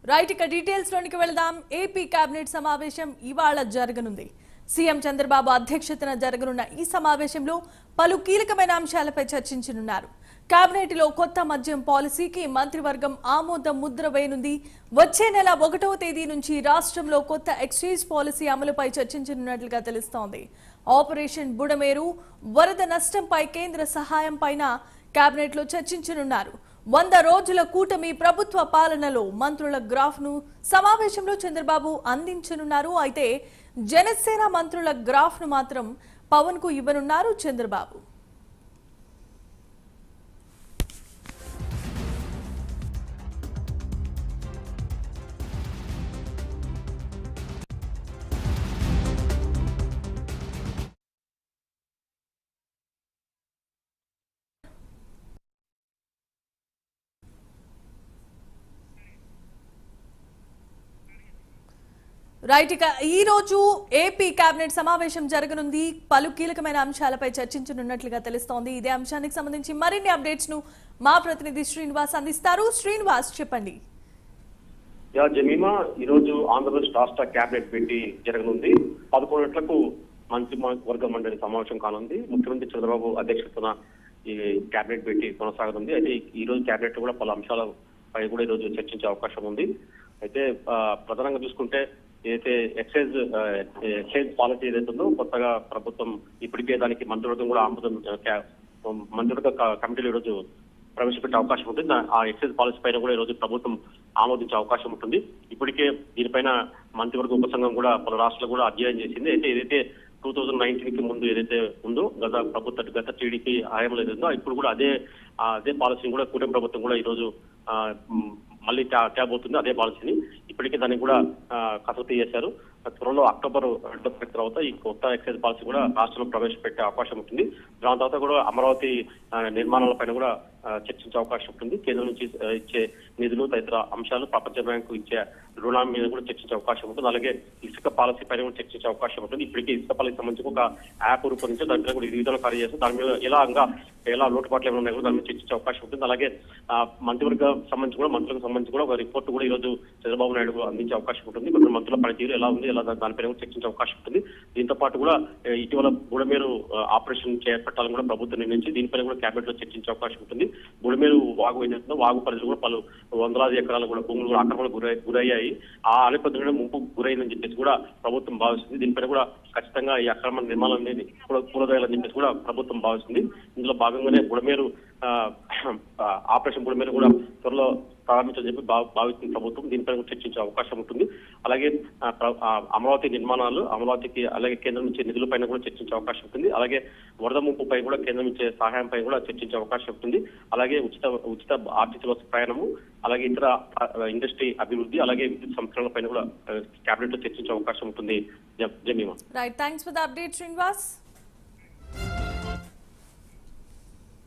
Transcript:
Right ఇక details లోనికి వెళ్దాం. ఏపీ కేబినెట్ సమావేశం ఇవాళ జరగనుంది. సీఎం చంద్రబాబు అధ్యక్షతన జరగనున్న ఈ సమావేశంలో పలు కీలకమైన అంశాలపై చర్చించనున్నారు. కేబినెట్ లో కొత్త మద్యం పాలసీకి మంత్రివర్గం ఆమోద ముద్ర వేయనుంది. వచ్చే నెల 1వ తేదీ నుంచి రాష్ట్రంలో కొత్త ఎక్సైజ్ పాలసీ అమలుపై చర్చించనున్నట్లుగా తెలుస్తోంది. ఆపరేషన్ బుడమేరు వరద నష్టంపై కేంద్ర సహాయం పైన కేబినెట్ లో చర్చించనున్నారు. 100 రోజుల కూటమి ప్రభుత్వ పాలనలో మంత్రుల గ్రాఫ్ ను సమావేశంలో చంద్రబాబు అందించనున్నారు. అయితే జనసేన మంత్రుల గ్రాఫ్ ను మాత్రం పవన్ కు ఇవ్వనున్నారు చంద్రబాబు. రైట్ ఇక ఈ రోజు ఏపీ కేబినెట్ సమావేశం జరగనుంది. పలు కీలకమైన అంశాలపై చర్చించనున్నట్లుగా తెలుస్తోంది. ఇదే అంశానికి సంబంధించి మరిన్ని అప్డేట్స్ ను మా ప్రతినిధి శ్రీనివాస్ అందిస్తారు. శ్రీనివాస్, చెప్పండి. జమీమా, ఈ రోజు ఆంధ్రప్రదేశ్ రాష్ట్ర కేబినెట్ భేటీ జరగనుంది. 11 గంటలకు మంత్రివర్గ మండలి సమావేశం కానుంది. ముఖ్యమంత్రి చంద్రబాబు అధ్యక్షతన ఈ కేబినెట్ భేటీ కొనసాగనుంది. అయితే ఈ రోజు కేబినెట్ కూడా పలు అంశాలపై కూడా ఈ రోజు చర్చించే అవకాశం ఉంది. అయితే ప్రధానంగా చూసుకుంటే ఏదైతే ఎక్సైజ్ పాలసీ ఏదైతే ఉందో కొత్తగా ప్రభుత్వం ఇప్పటికే దానికి మంత్రివర్గం కూడా మంత్రివర్గ కమిటీలు ఈ రోజు ప్రవేశపెట్టే అవకాశం ఉంటుంది. ఆ ఎక్సైజ్ పాలసీ పైన కూడా ఈ రోజు ప్రభుత్వం ఆమోదించే అవకాశం ఉంటుంది. ఇప్పటికే దీనిపైన మంత్రివర్గ ఉపసంఘం కూడా పలు రాష్ట్రాలు కూడా అధ్యయనం చేసింది. అయితే ఏదైతే 2019 కి ముందు ఏదైతే ఉందో గత టీడీపీ హయాంలో ఏదైందో ఇప్పుడు కూడా అదే పాలసీని కూడా కూటమి ప్రభుత్వం కూడా ఈ రోజు మళ్ళీ తేబోతుంది. అదే పాలసీని ఇప్పటికే దాన్ని కూడా కసరత్తు చేశారు. త్వరలో అక్టోబర్ 2 తర్వాత ఈ కొత్త ఎక్సైజ్ పాలసీ కూడా రాష్ట్రంలో ప్రవేశపెట్టే అవకాశం ఉంటుంది. దాని తర్వాత కూడా అమరావతి నిర్మాణాలపైన కూడా చర్చించే అవకాశం ఉంటుంది. కేంద్రం నుంచి ఇచ్చే నిధులు తదితర అంశాలు, ప్రపంచ బ్యాంకు ఇచ్చే రుణాల మీద కూడా చర్చించే అవకాశం ఉంటుంది. అలాగే ఇసుక పాలసీ పైన కూడా చర్చించే అవకాశం ఉంటుంది. ఇప్పటికే ఇసుక పాలసీ సంబంధించి ఒక యాప్ రూపొందించి దాంట్లో కూడా విడుదల కార్య చేస్తారు. దాని మీద ఎలా లోటుపాట్లు ఏమైనా ఉన్నాయి కూడా దాని మీద చర్చించే అవకాశం ఉంటుంది. అలాగే మంత్రివర్గం సంబంధించి కూడా మంత్రులకు సంబంధించి కూడా ఒక రిపోర్ట్ కూడా ఈ రోజు చంద్రబాబు నాయుడు అందించే అవకాశం ఉంటుంది. కొందరు మంత్రుల పనితీరు ఎలా ఉంది, ఎలా దానిపైన కూడా చర్చించే అవకాశం ఉంటుంది. దీంతో పాటు కూడా ఇటీవల బుడమేరు ఆపరేషన్ చేపట్టాలని కూడా ప్రభుత్వం నిర్ణయించి దీనిపైన కూడా కేబినెట్ లో చర్చించే అవకాశం ఉంటుంది. బుడమేరు వాగు ఏదైతుందో వాగు పరిధిలో కూడా పలు వందలాది ఎకరాలు కూడా భూములు కూడా ఆక్రమణకు గురయ్యాయి. ఆ నేపథ్యంలో ముంపు గురైందని చెప్పేసి కూడా ప్రభుత్వం భావిస్తుంది. దీనిపైన కూడా ఖచ్చితంగా ఈ అక్రమ నిర్మాణం అనేది కూలదోయాలని చెప్పేసి కూడా ప్రభుత్వం భావిస్తుంది. ఇందులో భాగంగానే బుడమేరు ఆపరేషన్ బుడమేరు కూడా త్వరలో ప్రారంభించని చెప్పి భావిస్తున్న ప్రభుత్వం దీనిపైన చర్చించే అవకాశం ఉంటుంది. అలాగే అమరావతి నిర్మాణాలు, అమరావతికి అలాగే కేంద్రం నుంచి నిధుల పైన కూడా చర్చించే అవకాశం ఉంటుంది. అలాగే వరద ముంపుపై కూడా కేంద్రం నుంచి సహాయం పై కూడా చర్చించే అవకాశం ఉంటుంది. అలాగే ఉచిత ఆర్టీసీ బస్సు ప్రయాణము, అలాగే ఇతర ఇండస్ట్రీ అభివృద్ధి, అలాగే విద్యుత్ సంస్కరణల పైన కూడా కేబినెట్ లో చర్చించే అవకాశం ఉంటుంది. Jemimah, right, thanks for the update Srinivas.